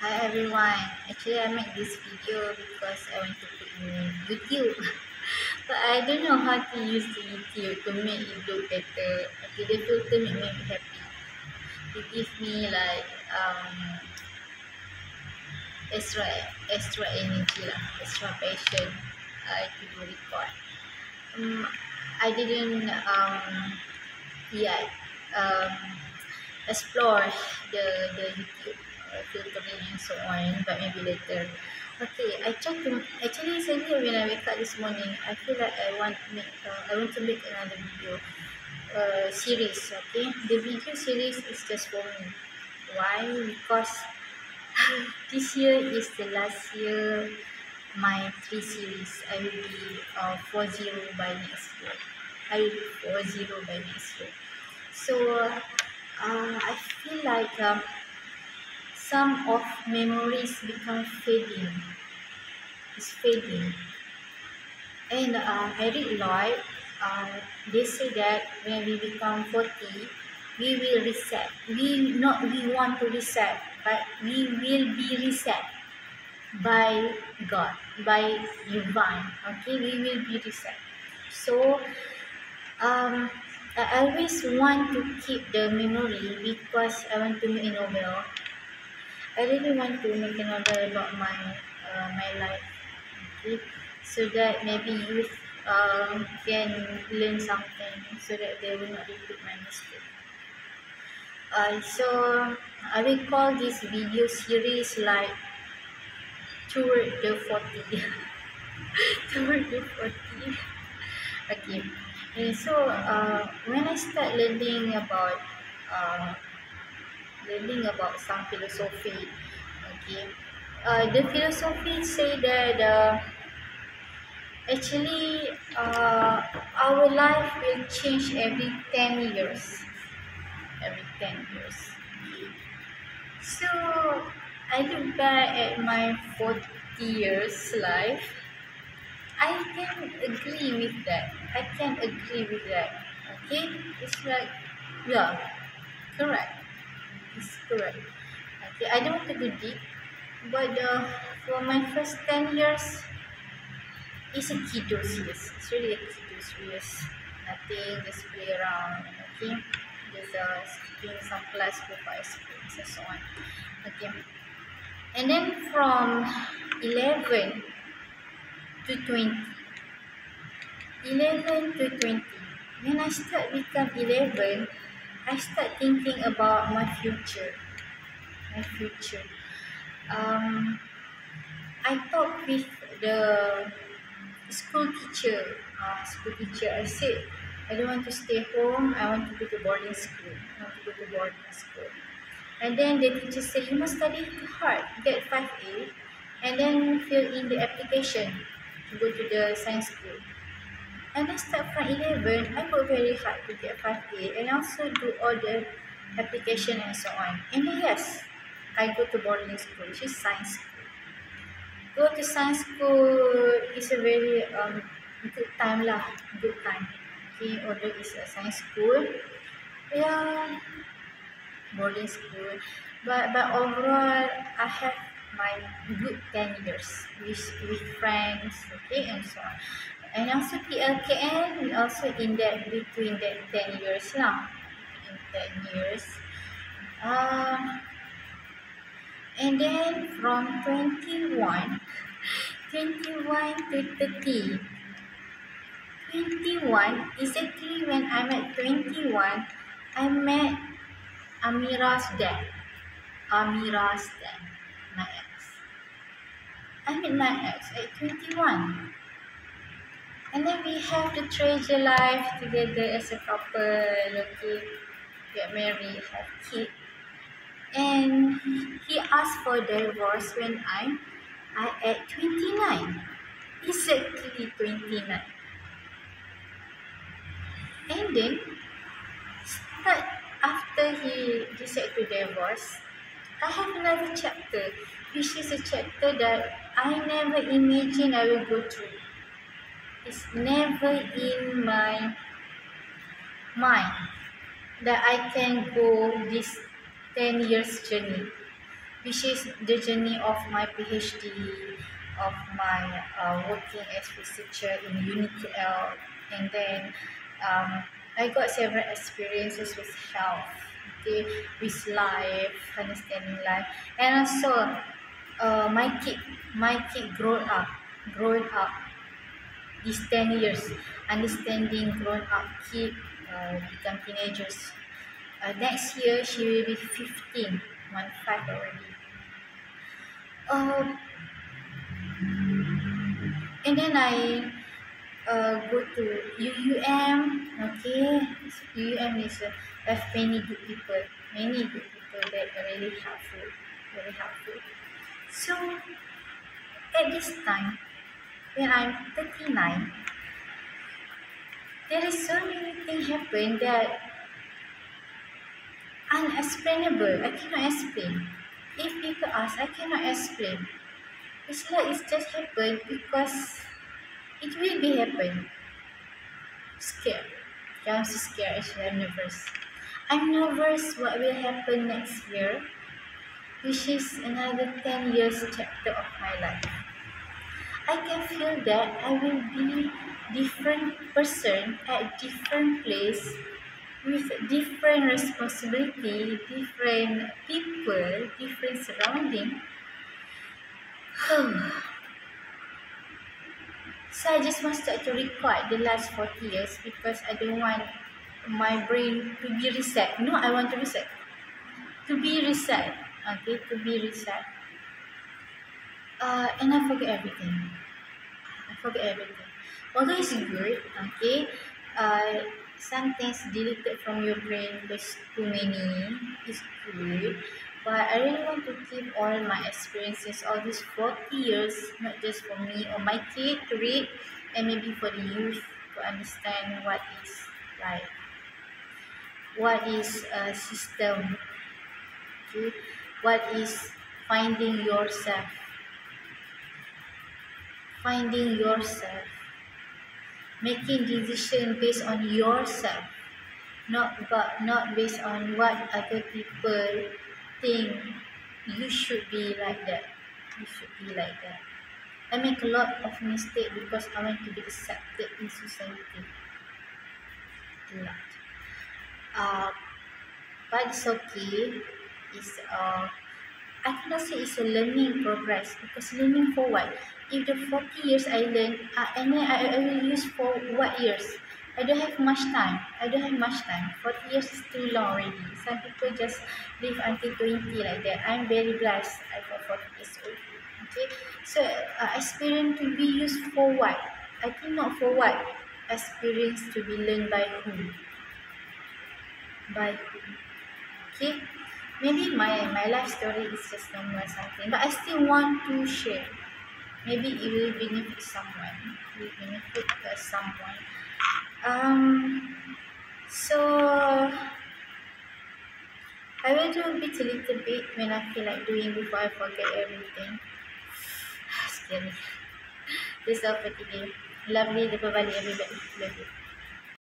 Hi everyone. Actually, I made this video because I want to put in YouTube, but I don't know how to use the YouTube to make it look better. Okay, the filter make me happy. It gives me like extra extra energy lah, extra passion to do record. Um, I didn't yet um, explore the YouTube filtering and so on, but maybe later. Okay, I try to actually suddenly when I wake up this morning, I feel like I want to make another video series. Okay, the video series is just for me. Why? Because this year is the last year my 3 series. I will be 40 by next year. I will be 40 by next year. So I feel like some of memories become fading. It's fading. And I read a lot. They say that when we become 40, we will reset. We want to reset, but we will be reset by God, by divine. Okay, we will be reset. So I always want to keep the memory because I want to make a novel. I really want to make a novel about my life, okay? So that maybe youth can learn something, so that they will not repeat my mistake. So I will call this video series like Toward the 40. Toward the 40. Okay. And so when I start uh, learning about some philosophy, okay, the philosophy say that actually our life will change every 10 years. Every 10 years. Okay. So I look back at my 40 years life. I can agree with that. I can agree with that. Okay? It's like, yeah, correct. It's correct. Okay, I don't want to go deep, but for my first 10 years, it's a kiddos years. It's really a kiddos years. Nothing, just play around. Okay? Just skipping some class, go for ice creams and so on. Okay? And then from 11 to 20. 11 to 20. When I start become 11, I start thinking about my future. My future. Um, I talk with the school teacher. I said, I don't want to stay home. I want to go to boarding school. I want to go to boarding school. And then the teacher said, you must study hard, get 5A, and then fill in the application to go to the science school. And I start from 11, I work very hard to get 5A and also do all the application and so on. And then yes, I go to boarding school, which is science school. Go to science school is a very good time lah, good time. Okay, although it's a science school, yeah, boarding school. But overall, I have my good 10 years with friends, okay, and so on. And also PLKN, we also in that between that 10 years lah. In 10 years. And then from 21 to 30. 21, exactly when I'm at 21, I met Amira's dad. Amira's dad, my ex. I met my ex at 21. And then we have the treasure life together as a couple, okay, get married, have kids. And he asked for divorce when I at 29. Exactly 29. And then start after he decided to divorce, I have another chapter, which is a chapter that I never imagined I will go through. It's never in my mind that I can go this 10 years journey. which is the journey of my PhD, of my working as researcher in UniKL, and then I got several experiences with health, okay, with life, understanding life, and also my kid grown up these 10 years, understanding grown up kid become teenagers. Next year she will be 15, 15 already. Uh, and then I go to UUM. Okay, UUM is have many good people, that are really helpful, very helpful. So at this time, when I'm 39, there is so many things happen that unexplainable. I cannot explain. If people ask, I cannot explain. It's like it's just happened because it will be happen. Scared. Yeah, I'm so scared actually. I'm nervous. I'm nervous what will happen next year, which is another 10 years chapter of my life. I can feel that I will be different person at different place with different responsibility, different people, different surrounding. So I just wanted to record the last 40 years because I don't want my brain to be reset. No, I want to reset. To be reset. Okay, to be reset. And I forget everything. I forget everything. Although it's good, okay, some things deleted from your brain because too many is good. But I really want to keep all my experiences, all these 40 years, not just for me or my kid to read, and maybe for the youth to understand what is like, what is a system, okay? What is finding yourself, finding yourself, making decision based on yourself, not based on what other people think you should be like that. You should be like that. I make a lot of mistakes because I want to be accepted in society. A lot. But it's okay. It's I cannot say it's a learning progress because learning for what? If the 40 years I learn, and then I will use for what years? I don't have much time. 40 years is too long already. Some people just live until 20 like that. I'm very blessed. I got 40 years old. Okay, so experience to be used for what? I think not for what. Experience to be learned by who? By who? Okay, maybe my life story is just normal something, but I still want to share. Maybe it will benefit someone. It will benefit someone. So I will do a little bit when I feel like doing before I forget everything. Scary. This is all for today. Lovely, everybody. Love you.